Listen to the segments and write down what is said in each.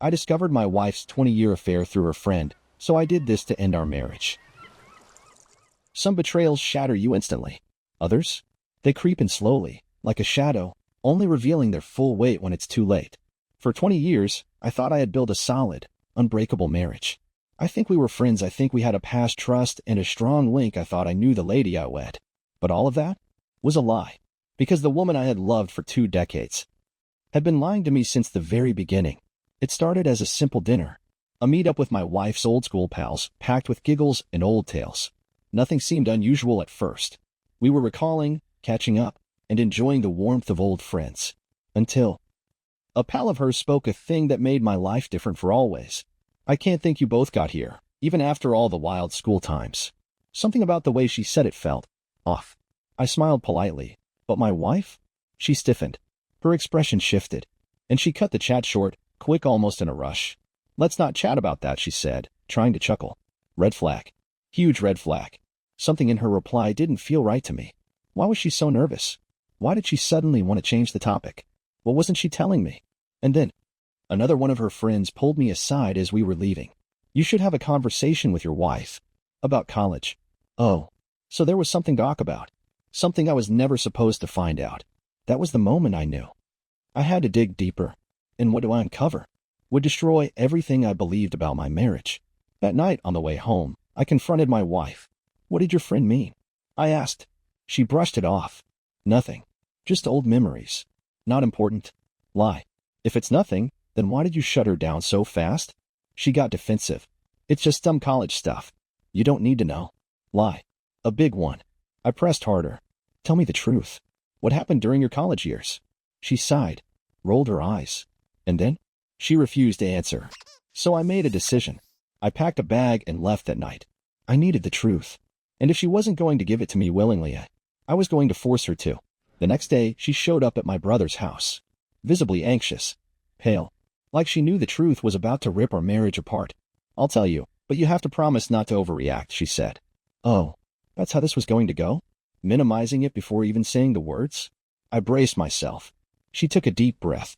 I discovered my wife's 20-year affair through her friend, so I did this to end our marriage. Some betrayals shatter you instantly. Others? They creep in slowly, like a shadow, only revealing their full weight when it's too late. For 20 years, I thought I had built a solid, unbreakable marriage. I think we were friends. I think we had a past trust and a strong link. I thought I knew the lady I wed. But all of that was a lie, because the woman I had loved for 2 decades had been lying to me since the very beginning. It started as a simple dinner, a meet-up with my wife's old-school pals, packed with giggles and old tales. Nothing seemed unusual at first. We were recalling, catching up, and enjoying the warmth of old friends. Until a pal of hers spoke a thing that made my life different for always. "I can't think you both got here, even after all the wild school times." Something about the way she said it felt off. I smiled politely, but my wife? She stiffened. Her expression shifted, and she cut the chat short, quick, almost in a rush. "Let's not chat about that," she said, trying to chuckle. Red flag. Huge red flag. Something in her reply didn't feel right to me. Why was she so nervous? Why did she suddenly want to change the topic? What wasn't she telling me? And then, another one of her friends pulled me aside as we were leaving. "You should have a conversation with your wife about college." Oh, so there was something to talk about. Something I was never supposed to find out. That was the moment I knew. I had to dig deeper. And what do I uncover? Would destroy everything I believed about my marriage. That night on the way home, I confronted my wife. "What did your friend mean?" I asked. She brushed it off. "Nothing. Just old memories. Not important." Lie. If it's nothing, then why did you shut her down so fast? She got defensive. "It's just some college stuff. You don't need to know." Lie. A big one. I pressed harder. "Tell me the truth. What happened during your college years?" She sighed, rolled her eyes, and then she refused to answer. So I made a decision. I packed a bag and left that night. I needed the truth. And if she wasn't going to give it to me willingly, I was going to force her to. The next day, she showed up at my brother's house, visibly anxious, pale, like she knew the truth was about to rip our marriage apart. "I'll tell you, but you have to promise not to overreact," she said. Oh, that's how this was going to go? Minimizing it before even saying the words? I braced myself. She took a deep breath.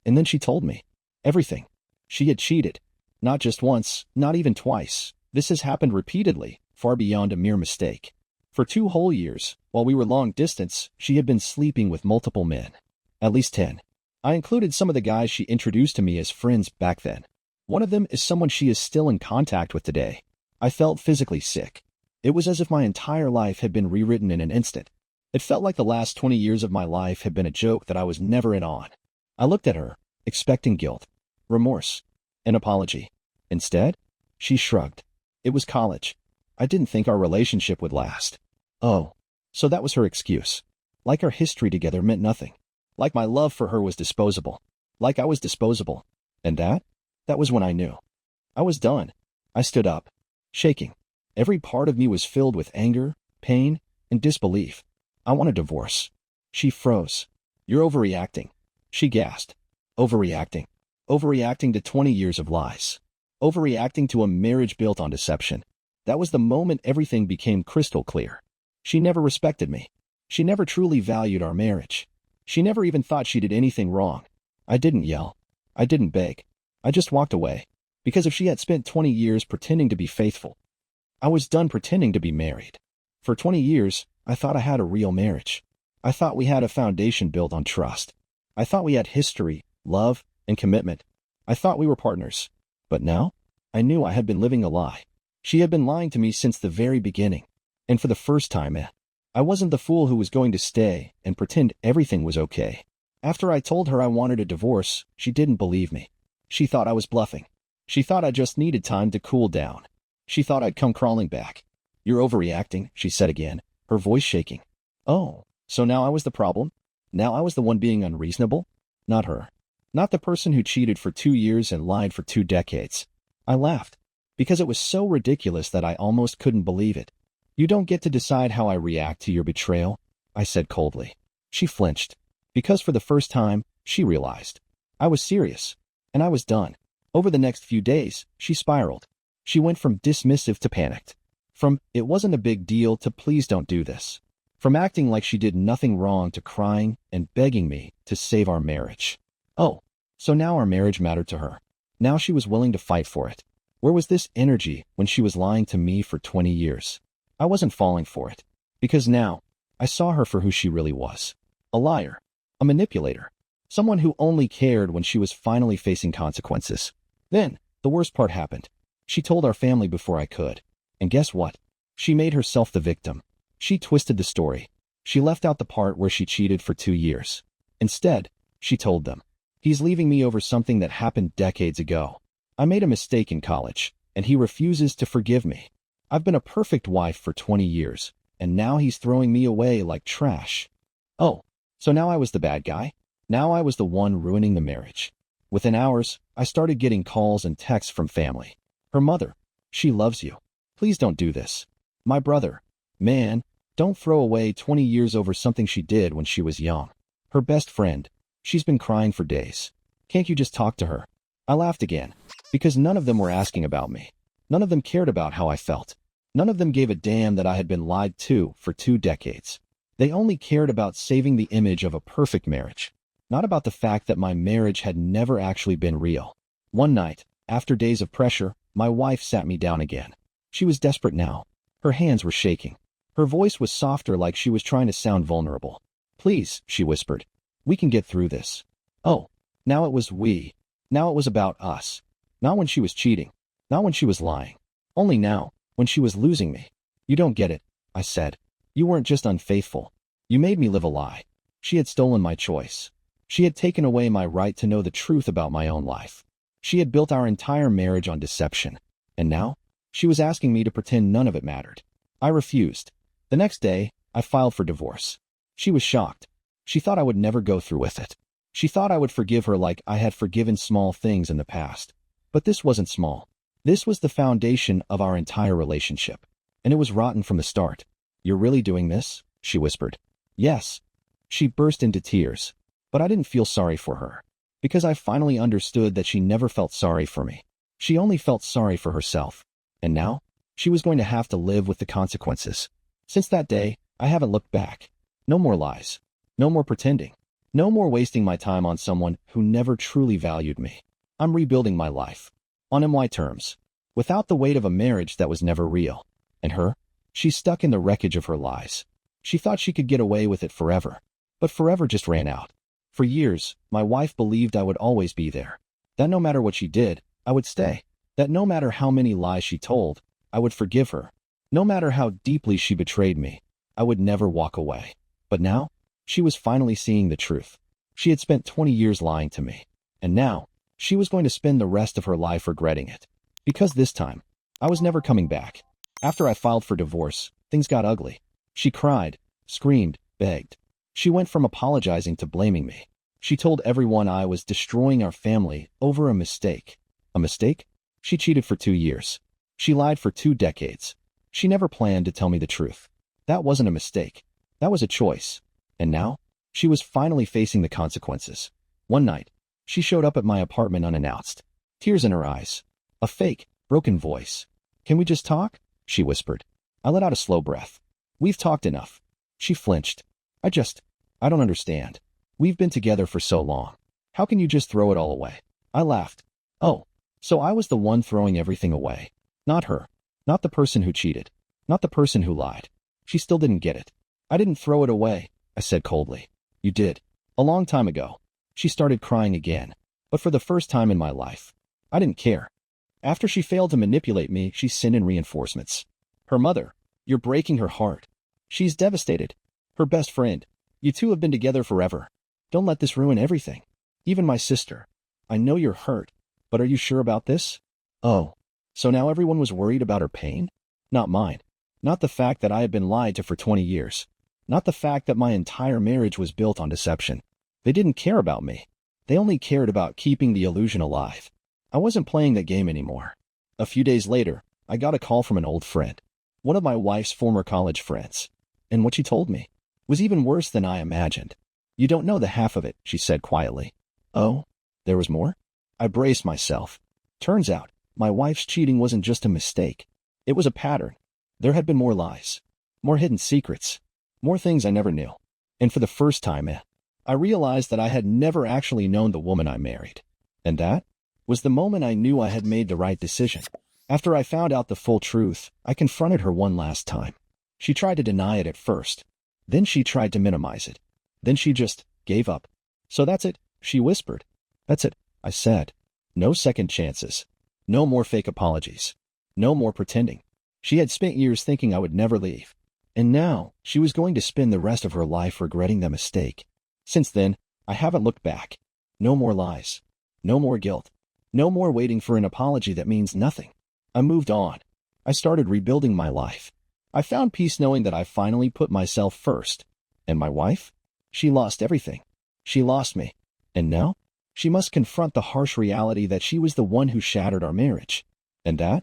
And then she told me everything. She had cheated. Not just once, not even twice. This has happened repeatedly, far beyond a mere mistake. For 2 whole years, while we were long distance, she had been sleeping with multiple men. At least 10. I included some of the guys she introduced to me as friends back then. One of them is someone she is still in contact with today. I felt physically sick. It was as if my entire life had been rewritten in an instant. It felt like the last 20 years of my life had been a joke that I was never in on. I looked at her, expecting guilt, remorse, an apology. Instead, she shrugged. It was college. I didn't think our relationship would last. Oh, so that was her excuse. Like our history together meant nothing. Like my love for her was disposable. Like I was disposable. And that was when I knew. I was done. I stood up, shaking. Every part of me was filled with anger, pain, and disbelief. I want a divorce. She froze. "You're overreacting," she gasped. Overreacting. Overreacting to 20 years of lies. Overreacting to a marriage built on deception. That was the moment everything became crystal clear. She never respected me. She never truly valued our marriage. She never even thought she did anything wrong. I didn't yell. I didn't beg. I just walked away. Because if she had spent 20 years pretending to be faithful, I was done pretending to be married. For 20 years, I thought I had a real marriage. I thought we had a foundation built on trust. I thought we had history, love, and commitment. I thought we were partners. But now, I knew I had been living a lie. She had been lying to me since the very beginning. And for the first time, I wasn't the fool who was going to stay and pretend everything was okay. After I told her I wanted a divorce, she didn't believe me. She thought I was bluffing. She thought I just needed time to cool down. She thought I'd come crawling back. "You're overreacting," she said again, her voice shaking. Oh, so now I was the problem? Now I was the one being unreasonable? Not her. Not the person who cheated for 2 years and lied for 2 decades. I laughed, because it was so ridiculous that I almost couldn't believe it. "You don't get to decide how I react to your betrayal," I said coldly. She flinched, because for the first time, she realized. I was serious, and I was done. Over the next few days, she spiraled. She went from dismissive to panicked. From "it wasn't a big deal" to "please don't do this." From acting like she did nothing wrong to crying and begging me to save our marriage. Oh, so now our marriage mattered to her. Now she was willing to fight for it. Where was this energy when she was lying to me for 20 years? I wasn't falling for it. Because now, I saw her for who she really was. A liar. A manipulator. Someone who only cared when she was finally facing consequences. Then, the worst part happened. She told our family before I could. And guess what? She made herself the victim. She twisted the story. She left out the part where she cheated for 2 years. Instead, she told them, "He's leaving me over something that happened decades ago. I made a mistake in college, and he refuses to forgive me. I've been a perfect wife for 20 years, and now he's throwing me away like trash." Oh, so now I was the bad guy? Now I was the one ruining the marriage. Within hours, I started getting calls and texts from family. Her mother, "She loves you. Please don't do this." My brother, "Man, don't throw away 20 years over something she did when she was young." Her best friend, "She's been crying for days. Can't you just talk to her?" I laughed again, because none of them were asking about me. None of them cared about how I felt. None of them gave a damn that I had been lied to for 2 decades. They only cared about saving the image of a perfect marriage, not about the fact that my marriage had never actually been real. One night, after days of pressure, my wife sat me down again. She was desperate now. Her hands were shaking. Her voice was softer, like she was trying to sound vulnerable. "Please," she whispered. "We can get through this." Oh, now it was we. Now it was about us. Not when she was cheating. Not when she was lying. Only now, when she was losing me. "You don't get it," I said. "You weren't just unfaithful. You made me live a lie." She had stolen my choice. She had taken away my right to know the truth about my own life. She had built our entire marriage on deception. And now, she was asking me to pretend none of it mattered. I refused. The next day, I filed for divorce. She was shocked. She thought I would never go through with it. She thought I would forgive her like I had forgiven small things in the past. But this wasn't small. This was the foundation of our entire relationship. And it was rotten from the start. "You're really doing this?" she whispered. "Yes." She burst into tears. But I didn't feel sorry for her. Because I finally understood that she never felt sorry for me. She only felt sorry for herself. And now, she was going to have to live with the consequences. Since that day, I haven't looked back. No more lies. No more pretending. No more wasting my time on someone who never truly valued me. I'm rebuilding my life. On my terms. Without the weight of a marriage that was never real. And her? She's stuck in the wreckage of her lies. She thought she could get away with it forever. But forever just ran out. For years, my wife believed I would always be there. That no matter what she did, I would stay. That no matter how many lies she told, I would forgive her. No matter how deeply she betrayed me, I would never walk away. But now, she was finally seeing the truth. She had spent 20 years lying to me. And now, she was going to spend the rest of her life regretting it. Because this time, I was never coming back. After I filed for divorce, things got ugly. She cried, screamed, begged. She went from apologizing to blaming me. She told everyone I was destroying our family over a mistake. A mistake? She cheated for 2 years. She lied for 2 decades. She never planned to tell me the truth. That wasn't a mistake. That was a choice. And now, she was finally facing the consequences. One night, she showed up at my apartment unannounced. Tears in her eyes. A fake, broken voice. "Can we just talk?" she whispered. I let out a slow breath. "We've talked enough." She flinched. I don't understand. We've been together for so long. How can you just throw it all away?" I laughed. Oh, so I was the one throwing everything away. Not her. Not the person who cheated. Not the person who lied. She still didn't get it. "I didn't throw it away," I said coldly. "You did. A long time ago." She started crying again. But for the first time in my life, I didn't care. After she failed to manipulate me, she sent in reinforcements. Her mother. "You're breaking her heart. She's devastated." Her best friend. "You two have been together forever. Don't let this ruin everything." Even my sister. "I know you're hurt, but are you sure about this?" Oh, so now everyone was worried about her pain? Not mine. Not the fact that I had been lied to for 20 years. Not the fact that my entire marriage was built on deception. They didn't care about me. They only cared about keeping the illusion alive. I wasn't playing that game anymore. A few days later, I got a call from an old friend. One of my wife's former college friends. And what she told me was even worse than I imagined. "You don't know the half of it," she said quietly. Oh, there was more? I braced myself. Turns out, my wife's cheating wasn't just a mistake. It was a pattern. There had been more lies. More hidden secrets. More things I never knew. And for the first time, I realized that I had never actually known the woman I married. And that was the moment I knew I had made the right decision. After I found out the full truth, I confronted her one last time. She tried to deny it at first. Then she tried to minimize it. Then she just gave up. "So that's it," she whispered. "That's it," I said. No second chances. No more fake apologies. No more pretending. She had spent years thinking I would never leave. And now, she was going to spend the rest of her life regretting the mistake. Since then, I haven't looked back. No more lies. No more guilt. No more waiting for an apology that means nothing. I moved on. I started rebuilding my life. I found peace knowing that I finally put myself first. And my wife? She lost everything. She lost me. And now? She must confront the harsh reality that she was the one who shattered our marriage. And that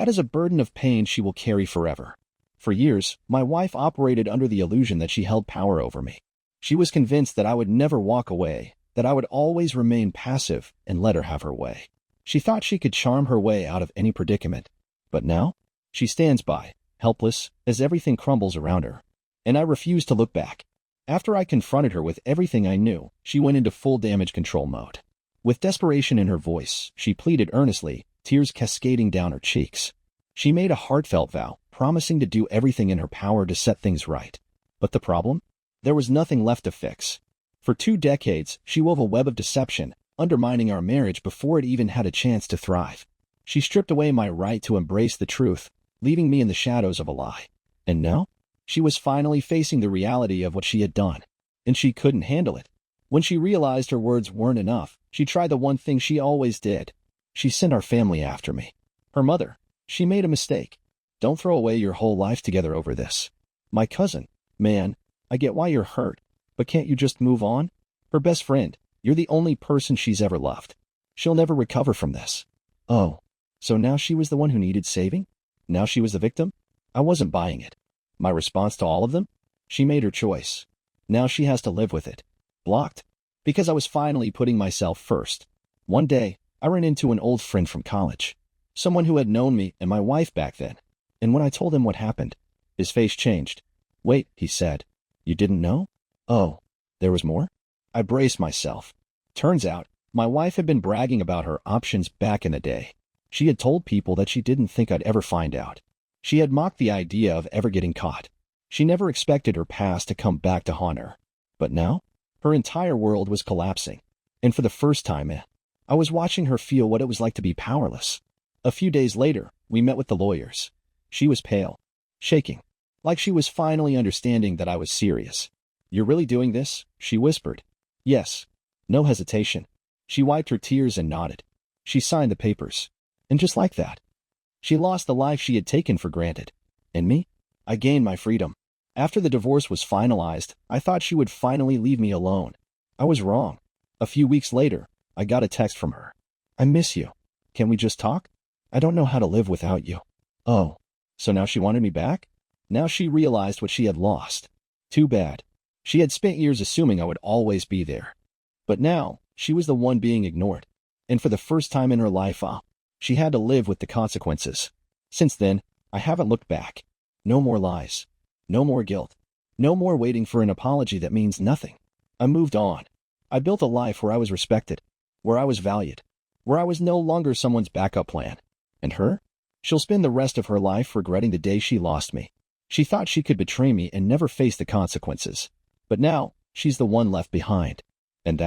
is a burden of pain she will carry forever. For years, my wife operated under the illusion that she held power over me. She was convinced that I would never walk away, that I would always remain passive and let her have her way. She thought she could charm her way out of any predicament. But now, she stands by, helpless, as everything crumbles around her. And I refuse to look back. After I confronted her with everything I knew, she went into full damage control mode. With desperation in her voice, she pleaded earnestly, tears cascading down her cheeks. She made a heartfelt vow, promising to do everything in her power to set things right. But the problem? There was nothing left to fix. For 2 decades, she wove a web of deception, undermining our marriage before it even had a chance to thrive. She stripped away my right to embrace the truth, leaving me in the shadows of a lie. And now? She was finally facing the reality of what she had done, and she couldn't handle it. When she realized her words weren't enough, she tried the one thing she always did. She sent our family after me. Her mother. She made a mistake. Don't throw away your whole life together over this. My cousin. Man, I get why you're hurt, but can't you just move on? Her best friend. You're the only person she's ever loved. She'll never recover from this. Oh, so now she was the one who needed saving? Now she was the victim? I wasn't buying it. My response to all of them? She made her choice. Now she has to live with it. Blocked. Because I was finally putting myself first. One day, I ran into an old friend from college. Someone who had known me and my wife back then. And when I told him what happened, his face changed. "Wait," he said. "You didn't know? Oh, there was more?" I braced myself. Turns out, my wife had been bragging about her options back in the day. She had told people that she didn't think I'd ever find out. She had mocked the idea of ever getting caught. She never expected her past to come back to haunt her. But now, her entire world was collapsing. And for the first time, I was watching her feel what it was like to be powerless. A few days later, we met with the lawyers. She was pale, shaking, like she was finally understanding that I was serious. "You're really doing this?" she whispered. "Yes." No hesitation. She wiped her tears and nodded. She signed the papers. And just like that, she lost the life she had taken for granted. And me? I gained my freedom. After the divorce was finalized, I thought she would finally leave me alone. I was wrong. A few weeks later, I got a text from her. "I miss you. Can we just talk? I don't know how to live without you." Oh, so now she wanted me back? Now she realized what she had lost. Too bad. She had spent years assuming I would always be there. But now, she was the one being ignored. And for the first time in her life, she had to live with the consequences. Since then, I haven't looked back. No more lies. No more guilt. No more waiting for an apology that means nothing. I moved on. I built a life where I was respected, where I was valued, where I was no longer someone's backup plan. And her? She'll spend the rest of her life regretting the day she lost me. She thought she could betray me and never face the consequences. But now, she's the one left behind. And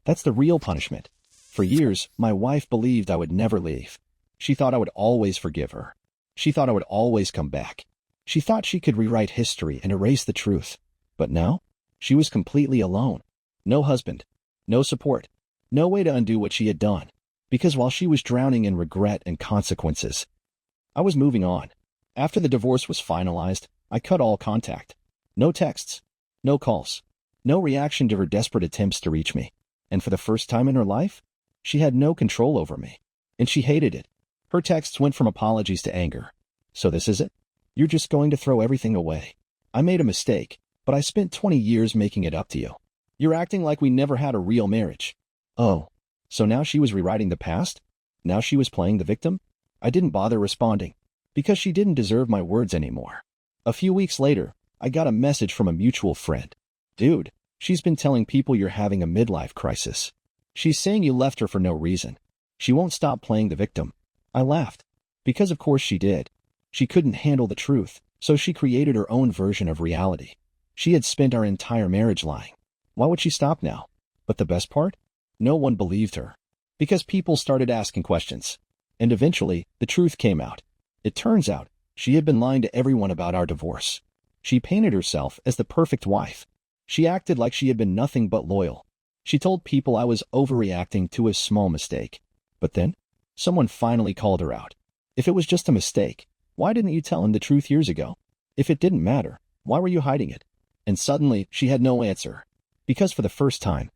that's the real punishment. For years, my wife believed I would never leave. She thought I would always forgive her. She thought I would always come back. She thought she could rewrite history and erase the truth. But now, she was completely alone. No husband. No support. No way to undo what she had done. Because while she was drowning in regret and consequences, I was moving on. After the divorce was finalized, I cut all contact. No texts. No calls. No reaction to her desperate attempts to reach me. And for the first time in her life, she had no control over me. And she hated it. Her texts went from apologies to anger. "So this is it? You're just going to throw everything away? I made a mistake, but I spent 20 years making it up to you. You're acting like we never had a real marriage." Oh, so now she was rewriting the past? Now she was playing the victim? I didn't bother responding, because she didn't deserve my words anymore. A few weeks later, I got a message from a mutual friend. "Dude, she's been telling people you're having a midlife crisis. She's saying you left her for no reason. She won't stop playing the victim. I laughed. Because of course she did. She couldn't handle the truth, so she created her own version of reality. She had spent our entire marriage lying. Why would she stop now? But the best part? No one believed her. Because people started asking questions. And eventually, the truth came out. It turns out, she had been lying to everyone about our divorce. She painted herself as the perfect wife. She acted like she had been nothing but loyal. She told people I was overreacting to a small mistake. But then, someone finally called her out. If it was just a mistake, why didn't you tell him the truth years ago? If it didn't matter, why were you hiding it? And suddenly, she had no answer. Because for the first time,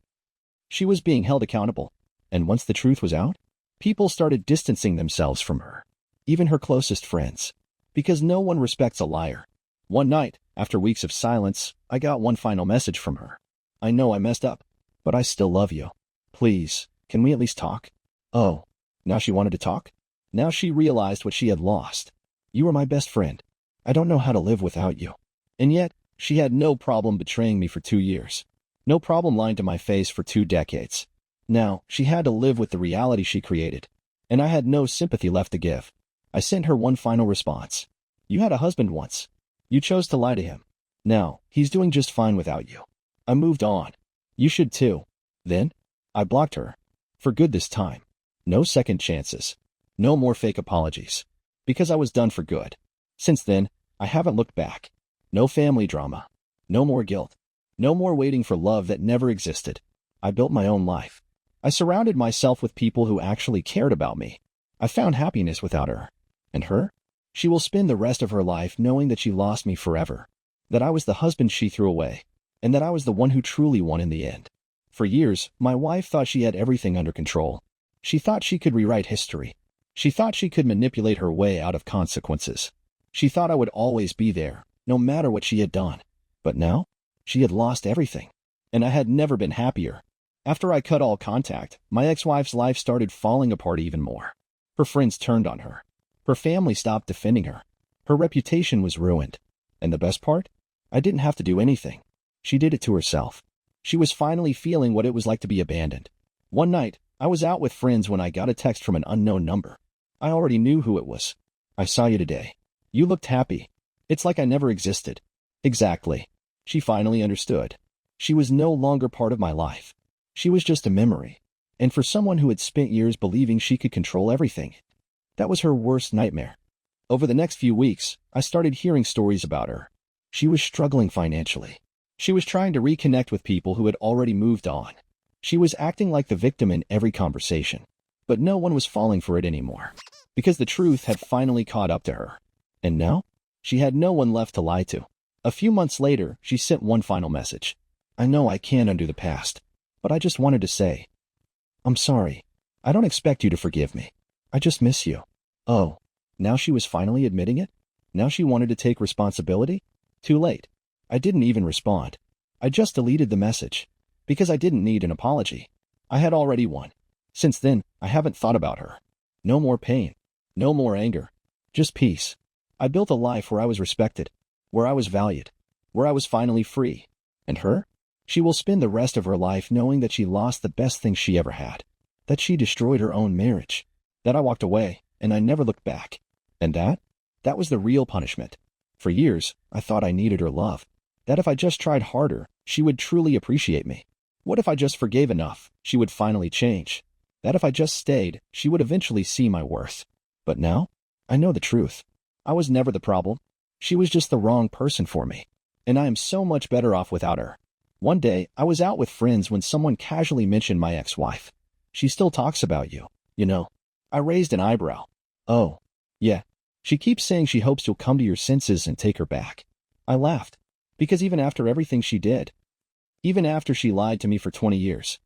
she was being held accountable. And once the truth was out, people started distancing themselves from her. Even her closest friends. Because no one respects a liar. One night, after weeks of silence, I got one final message from her. I know I messed up, but I still love you. Please, can we at least talk? Oh, now she wanted to talk? Now she realized what she had lost. You were my best friend. I don't know how to live without you. And yet, she had no problem betraying me for 2 years. No problem lying to my face for 2 decades. Now, she had to live with the reality she created. And I had no sympathy left to give. I sent her one final response. You had a husband once. You chose to lie to him. Now, he's doing just fine without you. I moved on. You should too. Then, I blocked her. For good this time. No second chances. No more fake apologies. Because I was done for good. Since then, I haven't looked back. No family drama. No more guilt. No more waiting for love that never existed. I built my own life. I surrounded myself with people who actually cared about me. I found happiness without her. And her? She will spend the rest of her life knowing that she lost me forever. That I was the husband she threw away. And that I was the one who truly won in the end. For years, my wife thought she had everything under control. She thought she could rewrite history. She thought she could manipulate her way out of consequences. She thought I would always be there, no matter what she had done. But now, she had lost everything. And I had never been happier. After I cut all contact, my ex-wife's life started falling apart even more. Her friends turned on her. Her family stopped defending her. Her reputation was ruined. And the best part? I didn't have to do anything. She did it to herself. She was finally feeling what it was like to be abandoned. One night, I was out with friends when I got a text from an unknown number. I already knew who it was. I saw you today. You looked happy. It's like I never existed. Exactly. She finally understood. She was no longer part of my life. She was just a memory. And for someone who had spent years believing she could control everything, that was her worst nightmare. Over the next few weeks, I started hearing stories about her. She was struggling financially. She was trying to reconnect with people who had already moved on. She was acting like the victim in every conversation. But no one was falling for it anymore. Because the truth had finally caught up to her. And now, she had no one left to lie to. A few months later, she sent one final message. I know I can't undo the past, but I just wanted to say, I'm sorry. I don't expect you to forgive me. I just miss you. Oh, now she was finally admitting it? Now she wanted to take responsibility? Too late. I didn't even respond. I just deleted the message. Because I didn't need an apology. I had already won. Since then, I haven't thought about her. No more pain. No more anger. Just peace. I built a life where I was respected. Where I was valued. Where I was finally free. And her? She will spend the rest of her life knowing that she lost the best thing she ever had. That she destroyed her own marriage. That I walked away, and I never looked back. And that was the real punishment. For years, I thought I needed her love. That if I just tried harder, she would truly appreciate me. What if I just forgave enough, she would finally change. That if I just stayed, she would eventually see my worth. But now, I know the truth. I was never the problem. She was just the wrong person for me. And I am so much better off without her. One day, I was out with friends when someone casually mentioned my ex-wife. She still talks about you, you know. I raised an eyebrow. Oh, yeah. She keeps saying she hopes you'll come to your senses and take her back. I laughed. Because even after everything she did, even after she lied to me for 20 years,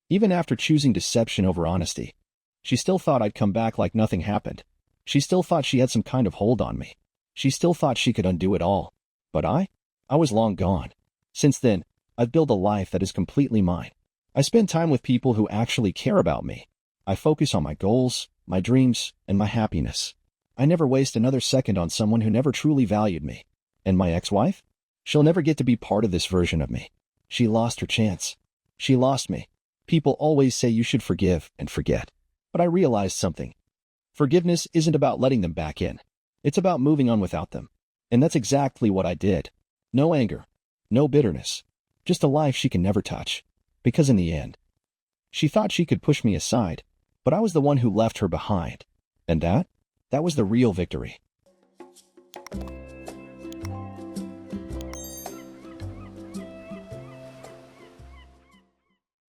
even after choosing deception over honesty, she still thought I'd come back like nothing happened. She still thought she had some kind of hold on me. She still thought she could undo it all. But I was long gone. Since then, I've built a life that is completely mine. I spend time with people who actually care about me. I focus on my goals, my dreams, and my happiness. I never waste another second on someone who never truly valued me. And my ex-wife? She'll never get to be part of this version of me. She lost her chance. She lost me. People always say you should forgive and forget. But I realized something. Forgiveness isn't about letting them back in. It's about moving on without them. And that's exactly what I did. No anger, no bitterness, just a life she can never touch. Because in the end, she thought she could push me aside, but I was the one who left her behind. And that was the real victory.